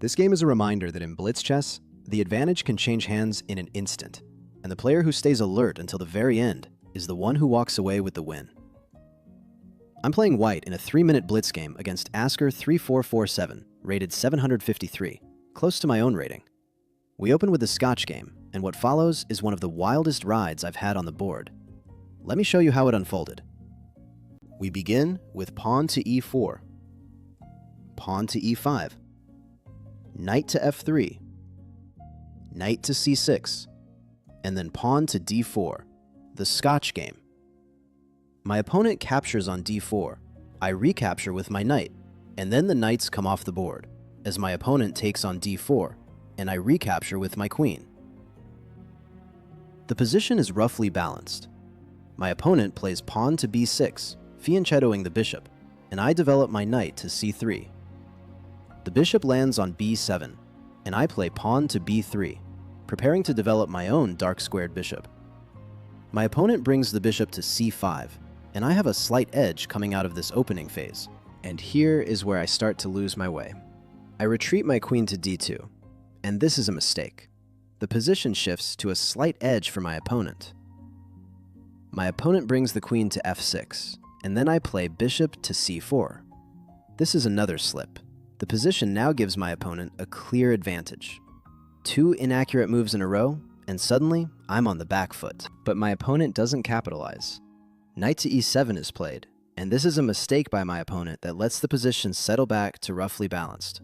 This game is a reminder that in blitz chess, the advantage can change hands in an instant, and the player who stays alert until the very end is the one who walks away with the win. I'm playing white in a 3-minute blitz game against Asker 3447, rated 753, close to my own rating. We open with the Scotch game, and what follows is one of the wildest rides I've had on the board. Let me show you how it unfolded. We begin with pawn to e4, pawn to e5, knight to f3, knight to c6, and then pawn to d4, the Scotch game. My opponent captures on d4, I recapture with my knight, and then the knights come off the board, as my opponent takes on d4, and I recapture with my queen. The position is roughly balanced. My opponent plays pawn to b6, fianchettoing the bishop, and I develop my knight to c3. The bishop lands on b7, and I play pawn to b3, preparing to develop my own dark-squared bishop. My opponent brings the bishop to c5, and I have a slight edge coming out of this opening phase. And here is where I start to lose my way. I retreat my queen to d2, and this is a mistake. The position shifts to a slight edge for my opponent. My opponent brings the queen to f6, and then I play bishop to c4. This is another slip. The position now gives my opponent a clear advantage. 2 inaccurate moves in a row, and suddenly I'm on the back foot. But my opponent doesn't capitalize. Knight to e7 is played, and this is a mistake by my opponent that lets the position settle back to roughly balanced.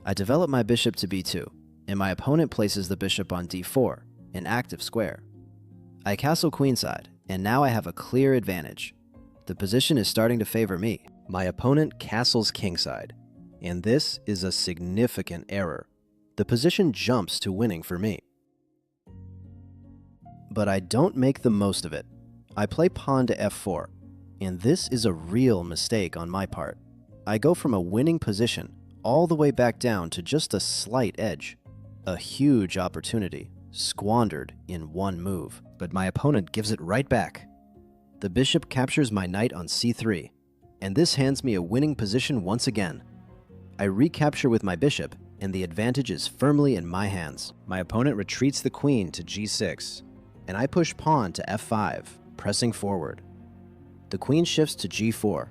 I develop my bishop to b2, and my opponent places the bishop on d4, an active square. I castle queenside, and now I have a clear advantage. The position is starting to favor me. My opponent castles kingside, and this is a significant error. The position jumps to winning for me. But I don't make the most of it. I play pawn to f4, and this is a real mistake on my part. I go from a winning position all the way back down to just a slight edge. A huge opportunity, squandered in one move, but my opponent gives it right back. The bishop captures my knight on c3, and this hands me a winning position once again. I recapture with my bishop, and the advantage is firmly in my hands. My opponent retreats the queen to g6, and I push pawn to f5, pressing forward. The queen shifts to g4.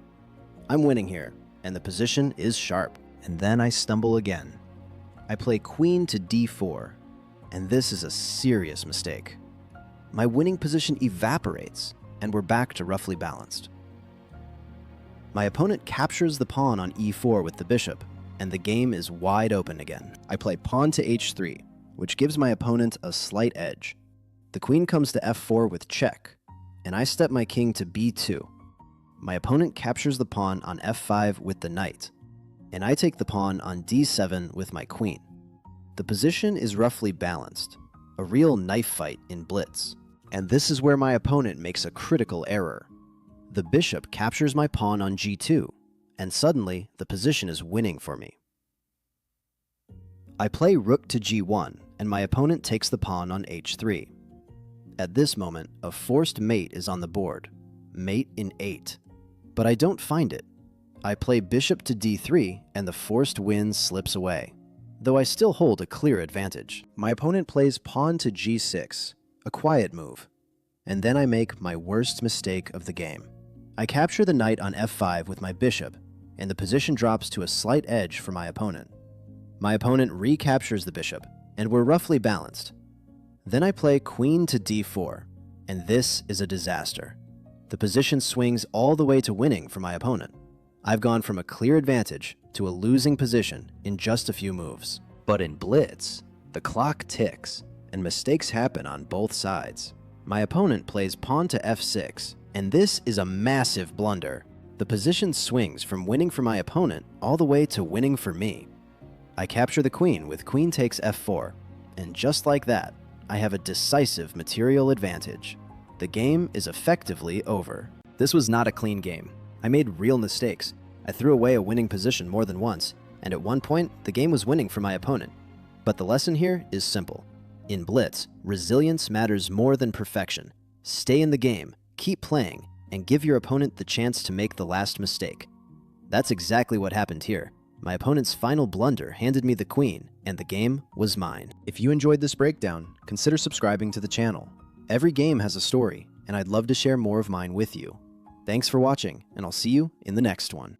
I'm winning here, and the position is sharp. And then I stumble again. I play queen to d4, and this is a serious mistake. My winning position evaporates, and we're back to roughly balanced. My opponent captures the pawn on e4 with the bishop, and the game is wide open again. I play pawn to h3, which gives my opponent a slight edge. The queen comes to f4 with check, and I step my king to b2. My opponent captures the pawn on f5 with the knight, and I take the pawn on d7 with my queen. The position is roughly balanced, a real knife fight in blitz. And this is where my opponent makes a critical error. The bishop captures my pawn on g2, and suddenly the position is winning for me. I play rook to g1, and my opponent takes the pawn on h3. At this moment, a forced mate is on the board, mate in 8. But I don't find it. I play bishop to d3, and the forced win slips away, though I still hold a clear advantage. My opponent plays pawn to g6, a quiet move, and then I make my worst mistake of the game. I capture the knight on f5 with my bishop, and the position drops to a slight edge for my opponent. My opponent recaptures the bishop, and we're roughly balanced. Then I play queen to d4, and this is a disaster. The position swings all the way to winning for my opponent. I've gone from a clear advantage to a losing position in just a few moves. But in blitz, the clock ticks, and mistakes happen on both sides. My opponent plays pawn to f6, and this is a massive blunder. The position swings from winning for my opponent all the way to winning for me. I capture the queen with queen takes f4, and just like that, I have a decisive material advantage. The game is effectively over. This was not a clean game. I made real mistakes. I threw away a winning position more than once, and at one point, the game was winning for my opponent. But the lesson here is simple. In blitz, resilience matters more than perfection. Stay in the game, keep playing, and give your opponent the chance to make the last mistake. That's exactly what happened here. My opponent's final blunder handed me the queen, and the game was mine. If you enjoyed this breakdown, consider subscribing to the channel. Every game has a story, and I'd love to share more of mine with you. Thanks for watching, and I'll see you in the next one.